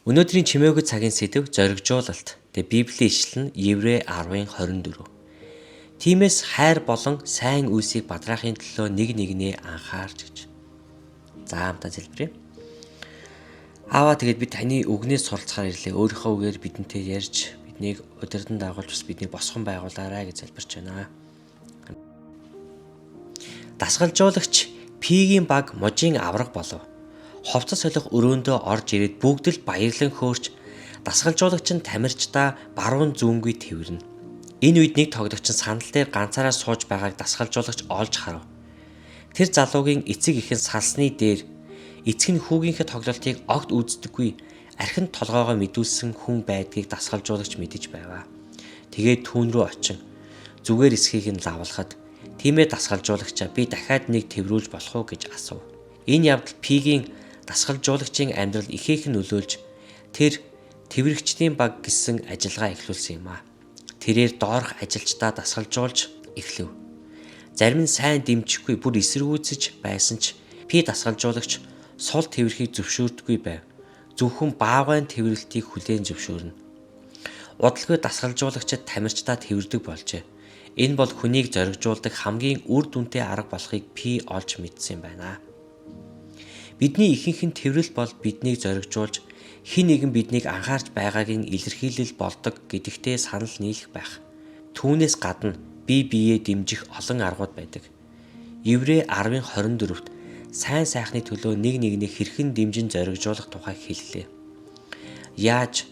Өнөөдрийн чимээгүй цагийн сэдэв зоригжуулалт. Тэгээ Библийн ишлэл нь Еврей 10:24. Тиймээс хайр болон сайн үйлсийг бадраахын төлөө нэг нэгнээ анхаарч гэж. За хамтаа залбирая. Ааваа тэгээд би таны үгнээс суралцахаар ирлээ. Өөрийнхөө үгээр бидэнтэй ярьж, биднийг удирдан дагуулж бас биднийг босгон байгуулаарай гэж залбирч байна. Дасгалжуулагч Пигийн баг можийн авраг болов. Ховцос солих өрөөндөө орж ирээд бүгд л баярлан хөөрч дасгалжуулагч нь тамирчдаа баруун зүүнгүй тэвэрнэ. Энэ үед нэг тоглогч нь сандал дээр ганцаараа сууж байгааг дасгалжуулагч олж харав. Тэр залуугийн эцэг ихэн салсны дээр эцэг нь хүүгийнхээ тоглолтыг огт үздэггүй архин толгоогоо мэдүүлсэн хүн байдгийг дасгалжуулагч мэдэж байваа. Тэгээд түүн рүү очин зүгээр эсхийг нь лавлахад тиймээ дасгалжуулагчаа би дахиад нэг тэврүүлж болох уу гэж асуув. Энэ явдал Пигийн дасгалжуулагчийн амьдрал ихээхэн нөлөөлж тэр тэврэгчдийн баг гэсэн ажиллагаа эхлүүлсэн юм а. Тэрээр доорх ажилчдаа дасгалжуулж эхлэв. Зарим нь сайн дэмжихгүй бүр эсэргүүцэж байсан ч Пи дасгалжуулагч сул тэврэхийг зөвшөөрдөггүй байв. Зөвхөн баавгайн тэврэлтийг хүлээн зөвшөөрнө. Удалгүй дасгалжуулагчид тамирчдаа тэвэрдэг болжээ. Энэ бол хүнийг зоригжуулдаг хамгийн үр дүнтэй арга болохыг Пи олж мэдсэн байна. Бидний ихэнх нь тэврэл бол биднийг зоригжуулж хэн нэгэн биднийг анхаарч байгааг нь илэрхийлэл болдог гэдэгтээ санал нийлэх байх. Түүнээс гадна бие биеэ дэмжих олон аргууд байдаг. Еврей 10:24-т сайн сайхны төлөө нэг нэгнийг хэрхэн дэмжин зоригжуулах тухай хэллээ. Яаж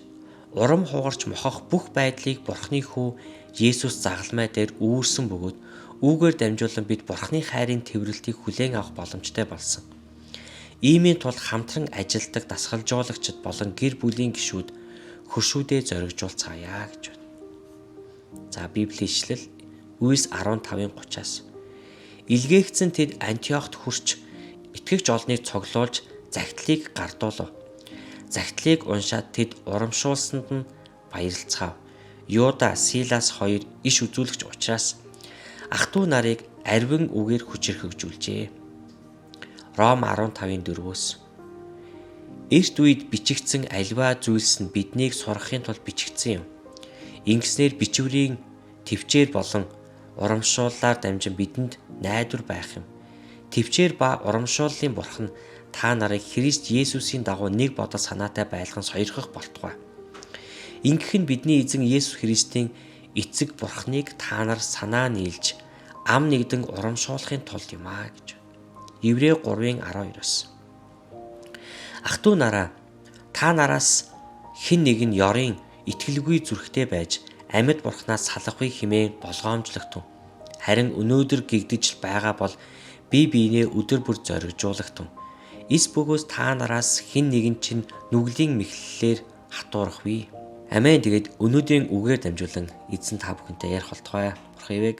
урам хугарч мохох бүх байдлыг Бурхны хүү Есүс загалмай дээр үүрсэн бөгөөд үүгээр дамжуулан бид Бурхны хайрын тэврэлтийг хүлээн авах боломжтой болсон. Иймийн тулд хамтран ажилдаг дасгалжуулагчид болон гэр бүлийн гишүүд хөршүүдээ зоригжуулцгаая гэж байна. За Библийн ишлэл Үлс 15:30-аас илгээгдсэн тэд Антиохт хүрч итгэгч олныг цоглуулж загтлыг гардуулав. Загтлыг уншаад тэд урамшуулсанд нь баярлцгаав. Юда, Силас хоёр иш үзүүлэгч учраас ах トゥ нарыг арвин үгээр хүчирхэгжүүлжээ. Ром 15:4-өөс эрт үед бичигдсэн альва зүйлс нь биднийг сургахын тулд бичигдсэн юм. Ингэснээр бичвэрийн төвчээр болон урамшууллаар дамжин бидэнд найдвар байх юм. Төвчээр ба урамшууллын бурхан та нарыг Христ Есүсийн дагуу нэг бодол санаатай байлган сойрхох болтугай. Ингэх нь бидний эзэн Есүс Христийн эцэг бурханыг та нар санаа нийлж ам нэгдэн урамшуулахын тулд юм а гэж. Еврей 3:12-оос ах トゥ нараа та нараас хэн нэг нь ёрын итгэлгүй зүрхтэй байж амьд бурхнаас салахгүй хэмээн болгоомжлогтун. Харин өнөөдөр гэгдэж байгаа бол бие биенээ өдөр бүр зоригжуулагтун. Эс бөгөөс та нараас хэн нэгэн чинь нүглийн мэхлэлээр хатуурахгүй. Амен. Тэгээд өнөөдрийн үгээр дамжуулан эзэн та бүхэнтэй ярих болтугай. Бурхан ивэг